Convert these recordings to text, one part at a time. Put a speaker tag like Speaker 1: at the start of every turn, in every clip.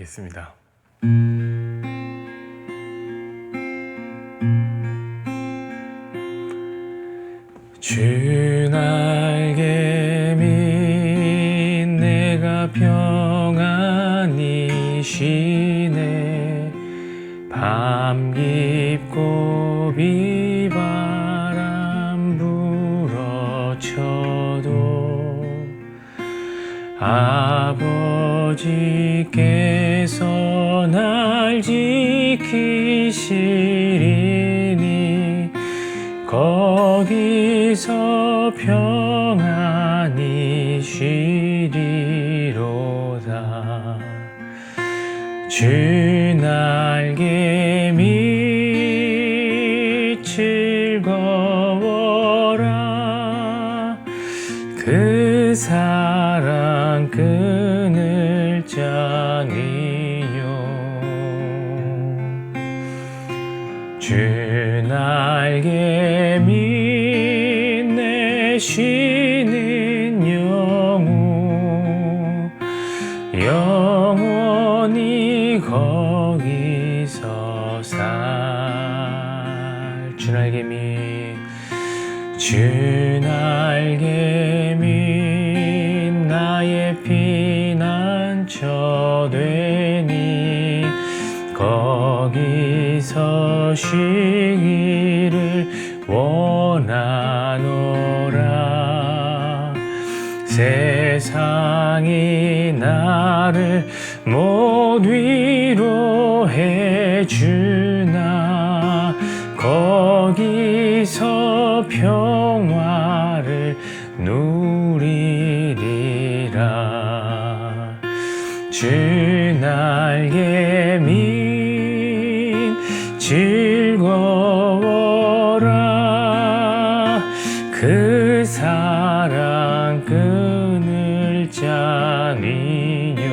Speaker 1: 나누겠습니다. 주 날개미 내가 평안히 쉬네. 밤 깊고 비바람 불어쳐도 아버지께서 날 지키시리니 거기서 평안히 쉬리로다. 주 날개미 즐거워라. 그 사랑 끊을 자니요. 주 날개미 내 쉬는 영혼이 거기서 주 날개미 나의 피난처 되니 거기서 쉬기를 원하노라. 세상이 나를 못 위로해 주나 거기서 평화를 누리리라. 주 날개미 즐거워라. 그 사랑 끊을 자니요.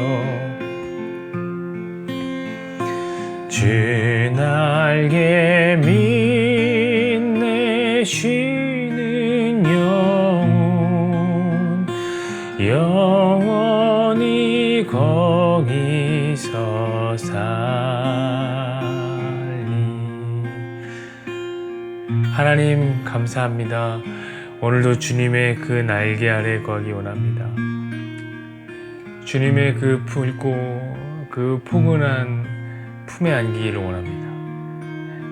Speaker 1: 주 날개미 내 쉬는 영혼이 거기서 살리. 하나님 감사합니다. 오늘도 주님의 그 날개 아래 거하기 원합니다. 주님의 그 붉고 그 포근한 품에 안기기를 원합니다.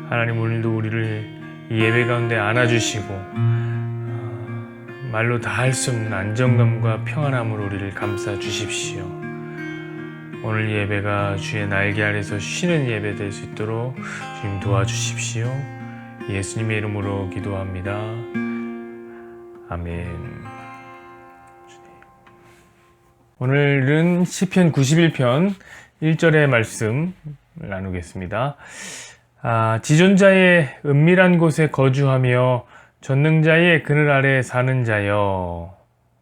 Speaker 1: 하나님 오늘도 우리를 이 예배 가운데 안아주시고 말로 다 할 수 없는 안정감과 평안함으로 우리를 감싸 주십시오. 오늘 예배가 주의 날개 아래서 쉬는 예배 될 수 있도록 주님 도와주십시오. 예수님의 이름으로 기도합니다. 아멘. 오늘은 시편 91편 1절의 말씀을 나누겠습니다. 지존자의 은밀한 곳에 거주하며 전능자의 그늘 아래 사는 자여.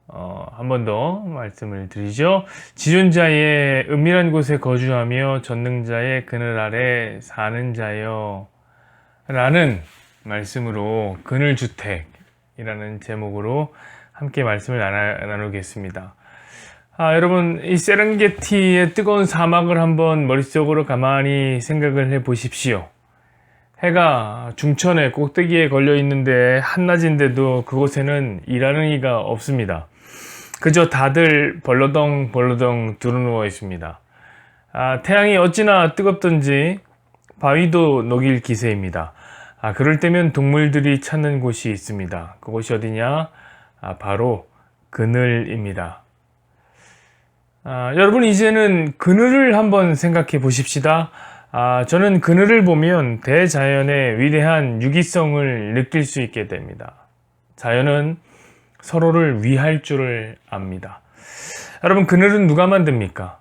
Speaker 1: 한 번 더 말씀을 드리죠. 지존자의 은밀한 곳에 거주하며 전능자의 그늘 아래 사는 자여 라는 말씀으로 그늘주택이라는 제목으로 함께 말씀을 나누겠습니다. 여러분, 이 세렝게티의 뜨거운 사막을 한번 머릿속으로 가만히 생각을 해 보십시오. 해가 중천의 꼭대기에 걸려 있는데 한낮인데도 그곳에는 일하는 이가 없습니다. 그저 다들 벌러덩 두루누워 있습니다. 태양이 어찌나 뜨겁던지 바위도 녹일 기세입니다. 그럴 때면 동물들이 찾는 곳이 있습니다. 그곳이 어디냐? 바로 그늘입니다. 여러분, 이제는 그늘을 한번 생각해 보십시다. 저는 그늘을 보면 대자연의 위대한 유기성을 느낄 수 있게 됩니다. 자연은 서로를 위할 줄을 압니다. 여러분, 그늘은 누가 만듭니까?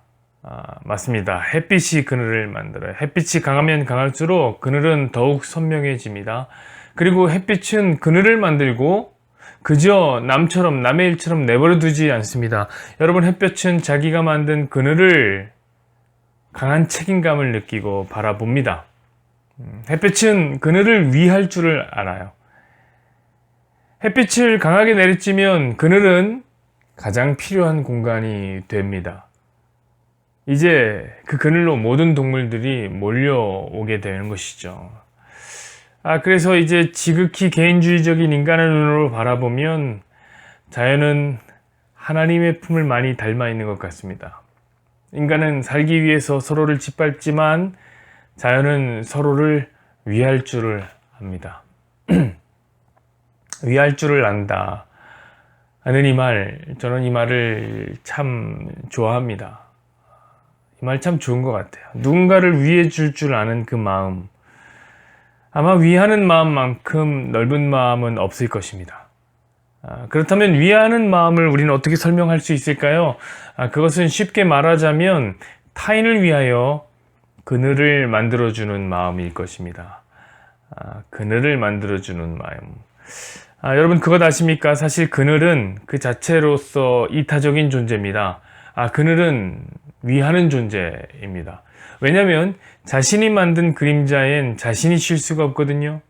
Speaker 1: 맞습니다. 햇빛이 그늘을 만들어요. 햇빛이 강하면 강할수록 그늘은 더욱 선명해집니다. 그리고 햇빛은 그늘을 만들고 그저 남의 일처럼 내버려 두지 않습니다. 여러분, 햇볕은 자기가 만든 그늘을 강한 책임감을 느끼고 바라봅니다. 햇빛은 그늘을 위할 줄을 알아요. 햇빛을 강하게 내리쬐면 그늘은 가장 필요한 공간이 됩니다. 이제 그 그늘로 모든 동물들이 몰려오게 되는 것이죠. 그래서 이제 지극히 개인주의적인 인간의 눈으로 바라보면 자연은 하나님의 품을 많이 닮아 있는 것 같습니다. 인간은 살기 위해서 서로를 짓밟지만 자연은 서로를 위할 줄을 압니다. 위할 줄을 안다 하는 이 말, 저는 이 말을 참 좋아합니다. 이 말 참 좋은 것 같아요. 누군가를 위해 줄 줄 아는 그 마음, 아마 위하는 마음만큼 넓은 마음은 없을 것입니다. 그렇다면 위하는 마음을 우리는 어떻게 설명할 수 있을까요? 그것은 쉽게 말하자면 타인을 위하여 그늘을 만들어주는 마음일 것입니다. 그늘을 만들어주는 마음. 여러분 그것 아십니까? 사실 그늘은 그 자체로서 이타적인 존재입니다. 그늘은 위하는 존재입니다. 왜냐하면 자신이 만든 그림자엔 자신이 쉴 수가 없거든요.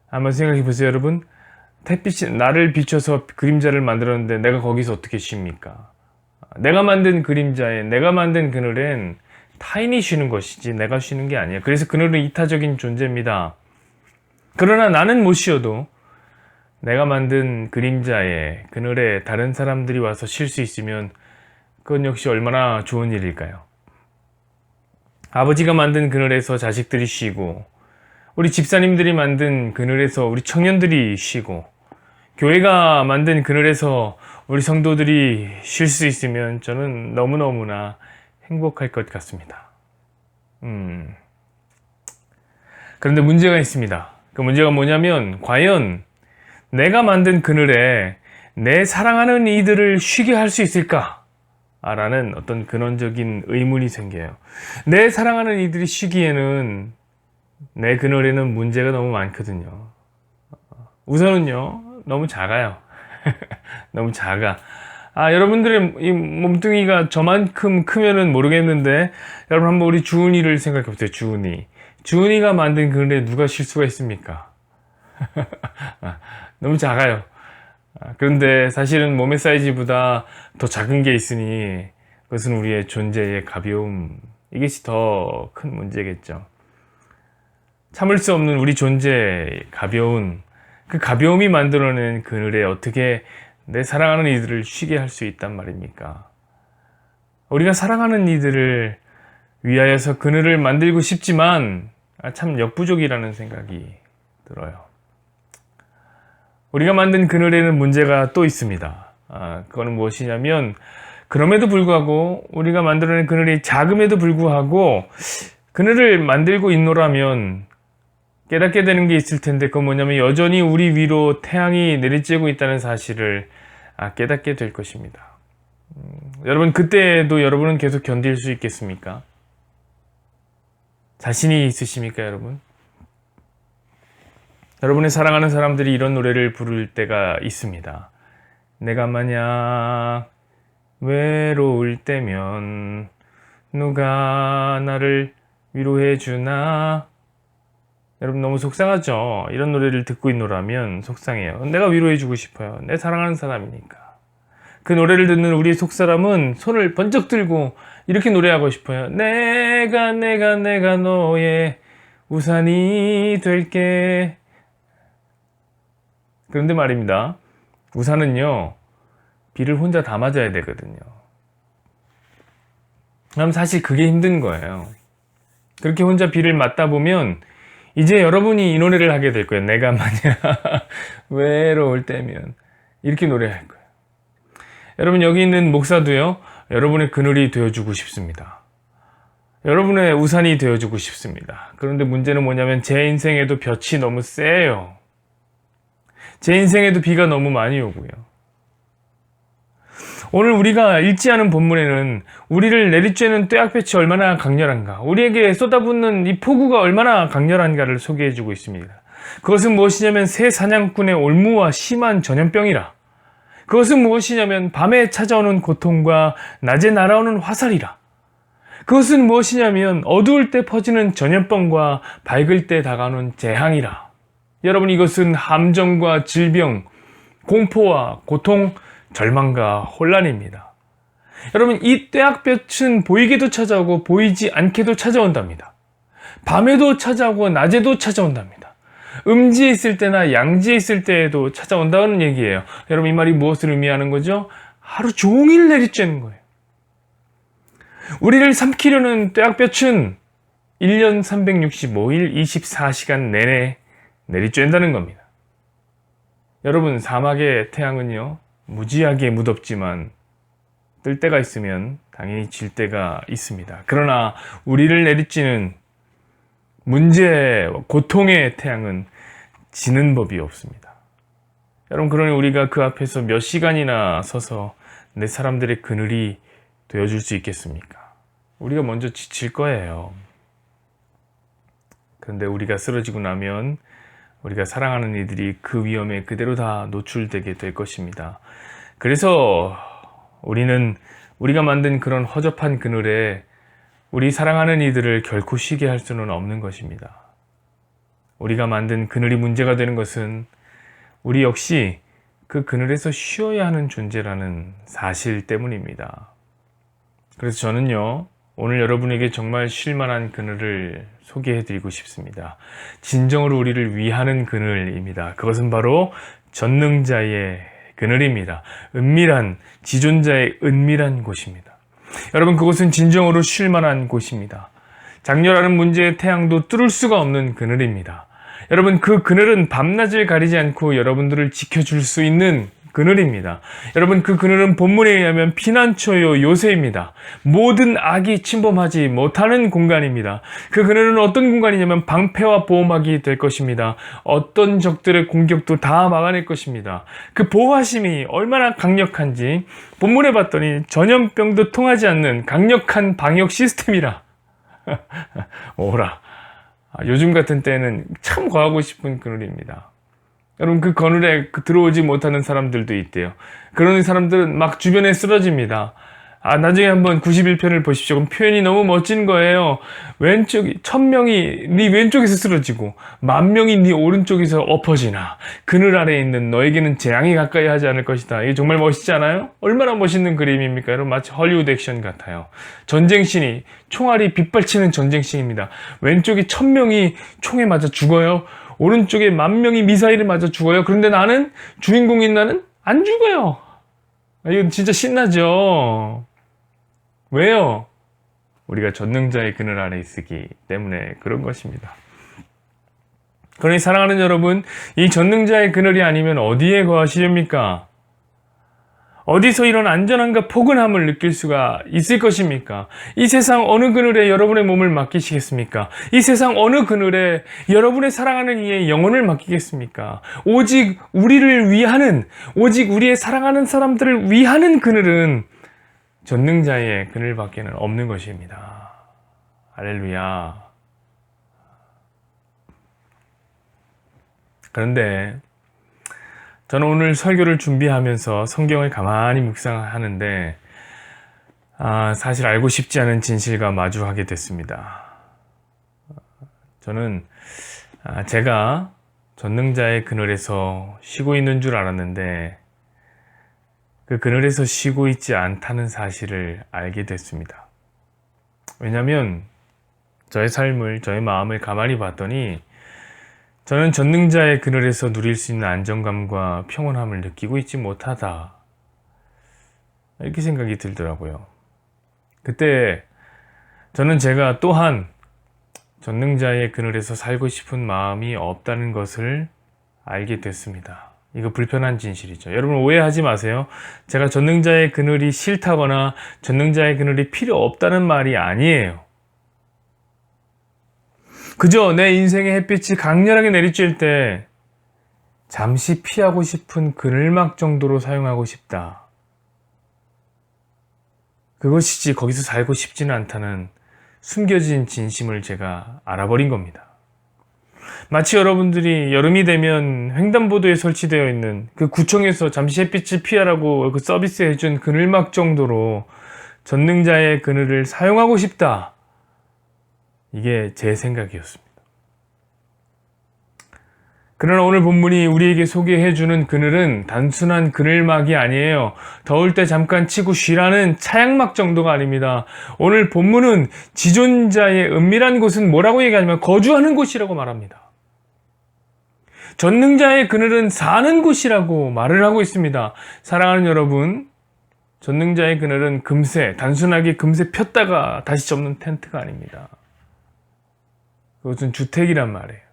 Speaker 1: 한번 생각해 보세요, 여러분. 햇빛이 나를 비춰서 그림자를 만들었는데 내가 거기서 어떻게 쉽니까? 내가 만든 그림자에, 내가 만든 그늘엔 타인이 쉬는 것이지 내가 쉬는 게 아니야. 그래서 그늘은 이타적인 존재입니다. 그러나 나는 못 쉬어도 내가 만든 그림자에, 그늘에 다른 사람들이 와서 쉴 수 있으면 그건 역시 얼마나 좋은 일일까요? 아버지가 만든 그늘에서 자식들이 쉬고, 우리 집사님들이 만든 그늘에서 우리 청년들이 쉬고, 교회가 만든 그늘에서 우리 성도들이 쉴 수 있으면 저는 너무너무나 행복할 것 같습니다. 그런데 문제가 있습니다. 그 문제가 뭐냐면 과연 내가 만든 그늘에 내 사랑하는 이들을 쉬게 할 수 있을까? 라는 어떤 근원적인 의문이 생겨요. 내 사랑하는 이들이 쉬기에는 내 그늘에는 문제가 너무 많거든요. 우선은요, 너무 작아요. 너무 작아. 여러분들의 이 몸뚱이가 저만큼 크면은 모르겠는데, 여러분 한번 우리 주은이를 생각해 보세요. 주은이가 만든 그늘에 누가 쉴 수가 있습니까? 너무 작아요. 그런데 사실은 몸의 사이즈보다 더 작은 게 있으니 그것은 우리의 존재의 가벼움, 이것이 더 큰 문제겠죠. 참을 수 없는 우리 존재의 가벼운, 그 가벼움이 만들어낸 그늘에 어떻게 내 사랑하는 이들을 쉬게 할 수 있단 말입니까? 우리가 사랑하는 이들을 위하여서 그늘을 만들고 싶지만 참 역부족이라는 생각이 들어요. 우리가 만든 그늘에는 문제가 또 있습니다. 그거는 무엇이냐면, 그럼에도 불구하고 우리가 만들어낸 그늘이 작음에도 불구하고 그늘을 만들고 있노라면 깨닫게 되는 게 있을 텐데, 그건 뭐냐면 여전히 우리 위로 태양이 내리쬐고 있다는 사실을 깨닫게 될 것입니다. 여러분, 그때도 여러분은 계속 견딜 수 있겠습니까? 자신이 있으십니까, 여러분? 여러분의 사랑하는 사람들이 이런 노래를 부를 때가 있습니다. 내가 만약 외로울 때면 누가 나를 위로해 주나? 여러분 너무 속상하죠? 이런 노래를 듣고 있노라면 속상해요. 내가 위로해 주고 싶어요. 내 사랑하는 사람이니까. 그 노래를 듣는 우리 속사람은 손을 번쩍 들고 이렇게 노래하고 싶어요. 내가 너의 우산이 될게. 그런데 말입니다. 우산은요, 비를 혼자 다 맞아야 되거든요. 그럼 사실 그게 힘든 거예요. 그렇게 혼자 비를 맞다 보면 이제 여러분이 이 노래를 하게 될 거예요. 내가 만약 외로울 때면 이렇게 노래할 거예요. 여러분, 여기 있는 목사도요, 여러분의 그늘이 되어주고 싶습니다. 여러분의 우산이 되어주고 싶습니다. 그런데 문제는 뭐냐면 제 인생에도 볕이 너무 세요. 제 인생에도 비가 너무 많이 오고요. 오늘 우리가 읽지 않은 본문에는 우리를 내리쬐는 떼약볕이 얼마나 강렬한가, 우리에게 쏟아붓는 이 폭우가 얼마나 강렬한가를 소개해주고 있습니다. 그것은 무엇이냐면 새 사냥꾼의 올무와 심한 전염병이라. 그것은 무엇이냐면 밤에 찾아오는 고통과 낮에 날아오는 화살이라. 그것은 무엇이냐면 어두울 때 퍼지는 전염병과 밝을 때 다가오는 재앙이라. 여러분, 이것은 함정과 질병, 공포와 고통, 절망과 혼란입니다. 여러분, 이 떼약볕은 보이게도 찾아오고 보이지 않게도 찾아온답니다. 밤에도 찾아오고 낮에도 찾아온답니다. 음지에 있을 때나 양지에 있을 때에도 찾아온다는 얘기예요. 여러분, 이 말이 무엇을 의미하는 거죠? 하루 종일 내리쬐는 거예요. 우리를 삼키려는 떼약볕은 1년 365일 24시간 내내 내리쬐는다는 겁니다. 여러분, 사막의 태양은요, 무지하게 무덥지만 뜰 때가 있으면 당연히 질 때가 있습니다. 그러나 우리를 내리쬐는 문제, 고통의 태양은 지는 법이 없습니다. 여러분, 그러니 우리가 그 앞에서 몇 시간이나 서서 내 사람들의 그늘이 되어줄 수 있겠습니까? 우리가 먼저 지칠 거예요. 그런데 우리가 쓰러지고 나면 우리가 사랑하는 이들이 그 위험에 그대로 다 노출되게 될 것입니다. 그래서 우리는 우리가 만든 그런 허접한 그늘에 우리 사랑하는 이들을 결코 쉬게 할 수는 없는 것입니다. 우리가 만든 그늘이 문제가 되는 것은 우리 역시 그 그늘에서 쉬어야 하는 존재라는 사실 때문입니다. 그래서 저는요, 오늘 여러분에게 정말 쉴만한 그늘을 소개해드리고 싶습니다. 진정으로 우리를 위하는 그늘입니다. 그것은 바로 전능자의 그늘입니다. 은밀한, 지존자의 은밀한 곳입니다. 여러분, 그곳은 진정으로 쉴만한 곳입니다. 장렬하는 문제의 태양도 뚫을 수가 없는 그늘입니다. 여러분, 그 그늘은 밤낮을 가리지 않고 여러분들을 지켜줄 수 있는 그늘입니다. 여러분, 그 그늘은 본문에 의하면 피난처요 요새입니다. 모든 악이 침범하지 못하는 공간입니다. 그 그늘은 어떤 공간이냐면 방패와 보호막이 될 것입니다. 어떤 적들의 공격도 다 막아낼 것입니다. 그 보호하심이 얼마나 강력한지 본문에 봤더니 전염병도 통하지 않는 강력한 방역 시스템이라. 오라. 요즘 같은 때는 참 거하고 싶은 그늘입니다. 여러분, 그 그늘에 들어오지 못하는 사람들도 있대요. 그런 사람들은 막 주변에 쓰러집니다. 나중에 한번 91편을 보십시오. 그럼 표현이 너무 멋진 거예요. 1000명이 네 왼쪽에서 쓰러지고 10,000명이 네 오른쪽에서 엎어지나 그늘 아래에 있는 너에게는 재앙이 가까이 하지 않을 것이다. 이게 정말 멋있지 않아요? 얼마나 멋있는 그림입니까? 여러분, 마치 헐리우드 액션 같아요. 전쟁신이, 총알이 빗발치는 전쟁신입니다. 왼쪽에 1000명이 총에 맞아 죽어요. 오른쪽에 10,000명이 미사일에 맞아 죽어요. 그런데 나는, 주인공인 나는 안 죽어요. 이건 진짜 신나죠? 왜요? 우리가 전능자의 그늘 아래 있기 때문에 그런 것입니다. 그러니 사랑하는 여러분, 이 전능자의 그늘이 아니면 어디에 거하시렵니까? 어디서 이런 안전함과 포근함을 느낄 수가 있을 것입니까? 이 세상 어느 그늘에 여러분의 몸을 맡기시겠습니까? 이 세상 어느 그늘에 여러분의 사랑하는 이의 영혼을 맡기겠습니까? 오직 우리를 위하는, 오직 우리의 사랑하는 사람들을 위하는 그늘은 전능자의 그늘밖에는 없는 것입니다. 할렐루야. 그런데 저는 오늘 설교를 준비하면서 성경을 가만히 묵상하는데 사실 알고 싶지 않은 진실과 마주하게 됐습니다. 저는 제가 전능자의 그늘에서 쉬고 있는 줄 알았는데 그 그늘에서 쉬고 있지 않다는 사실을 알게 됐습니다. 왜냐하면 저의 삶을, 저의 마음을 가만히 봤더니 저는 전능자의 그늘에서 누릴 수 있는 안정감과 평온함을 느끼고 있지 못하다. 이렇게 생각이 들더라고요. 그때 저는 제가 또한 전능자의 그늘에서 살고 싶은 마음이 없다는 것을 알게 됐습니다. 이거 불편한 진실이죠. 여러분, 오해하지 마세요. 제가 전능자의 그늘이 싫다거나 전능자의 그늘이 필요 없다는 말이 아니에요. 그저 내 인생의 햇빛이 강렬하게 내리쬐을 때 잠시 피하고 싶은 그늘막 정도로 사용하고 싶다. 그것이지 거기서 살고 싶지는 않다는 숨겨진 진심을 제가 알아버린 겁니다. 마치 여러분들이 여름이 되면 횡단보도에 설치되어 있는 그 구청에서 잠시 햇빛을 피하라고 그 서비스해준 그늘막 정도로 전능자의 그늘을 사용하고 싶다. 이게 제 생각이었습니다. 그러나 오늘 본문이 우리에게 소개해주는 그늘은 단순한 그늘막이 아니에요. 더울 때 잠깐 치고 쉬라는 차양막 정도가 아닙니다. 오늘 본문은 지존자의 은밀한 곳은 뭐라고 얘기하냐면 거주하는 곳이라고 말합니다. 전능자의 그늘은 사는 곳이라고 말을 하고 있습니다. 사랑하는 여러분, 전능자의 그늘은 금세, 단순하게 금세 폈다가 다시 접는 텐트가 아닙니다. 그것은 주택이란 말이에요.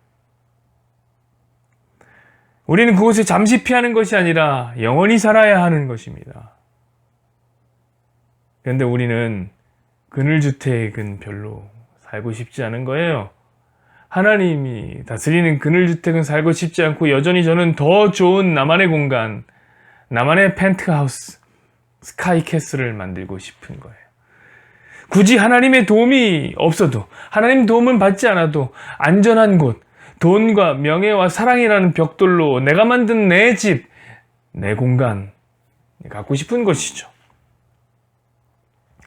Speaker 1: 우리는 그곳에 잠시 피하는 것이 아니라 영원히 살아야 하는 것입니다. 그런데 우리는 그늘주택은 별로 살고 싶지 않은 거예요. 하나님이 다스리는 그늘주택은 살고 싶지 않고 여전히 저는 더 좋은 나만의 공간, 나만의 펜트하우스, 스카이캐슬을 만들고 싶은 거예요. 굳이 하나님의 도움이 없어도, 하나님 도움을 받지 않아도 안전한 곳, 돈과 명예와 사랑이라는 벽돌로 내가 만든 내 집, 내 공간 갖고 싶은 것이죠.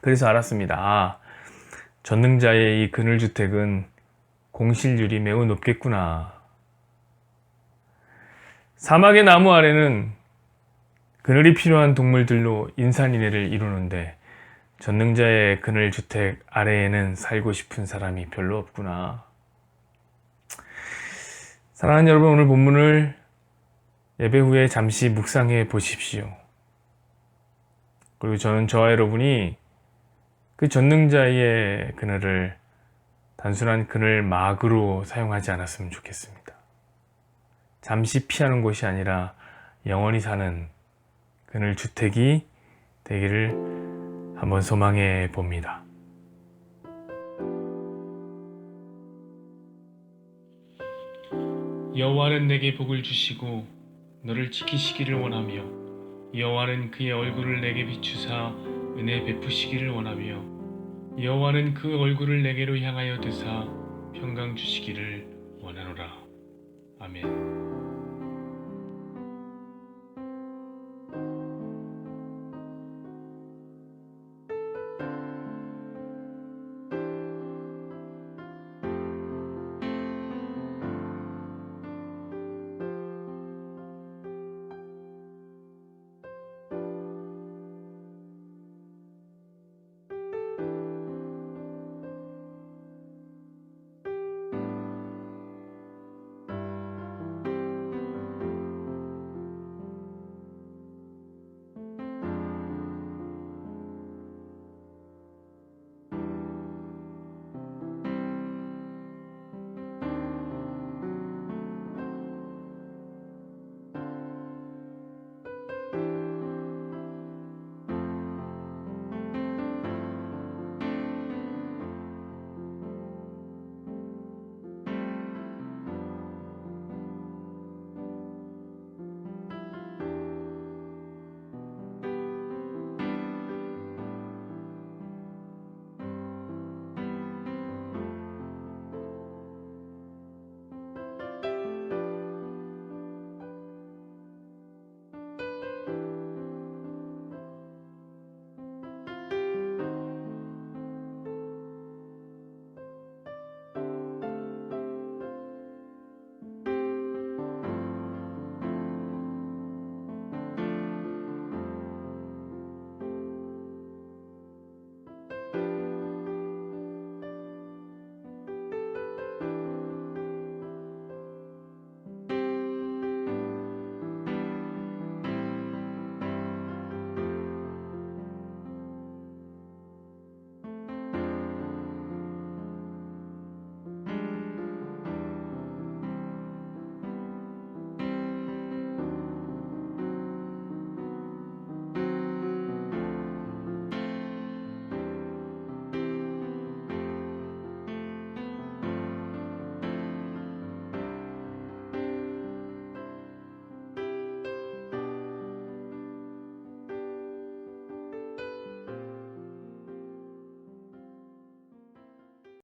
Speaker 1: 그래서 알았습니다. 아, 전능자의 이 그늘주택은 공실률이 매우 높겠구나. 사막의 나무 아래는 그늘이 필요한 동물들로 인산인해를 이루는데 전능자의 그늘주택 아래에는 살고 싶은 사람이 별로 없구나. 사랑하는 여러분, 오늘 본문을 예배 후에 잠시 묵상해 보십시오. 그리고 저는 저와 여러분이 그 전능자의 그늘을 단순한 그늘막으로 사용하지 않았으면 좋겠습니다. 잠시 피하는 곳이 아니라 영원히 사는 그늘주택이 되기를 한번 소망해 봅니다. 여호와는 내게 복을 주시고 너를 지키시기를 원하며 여호와는 그의 얼굴을 내게 비추사 은혜 베푸시기를 원하며 여호와는 그 얼굴을 내게로 향하여 드사 평강 주시기를 원하노라. 아멘.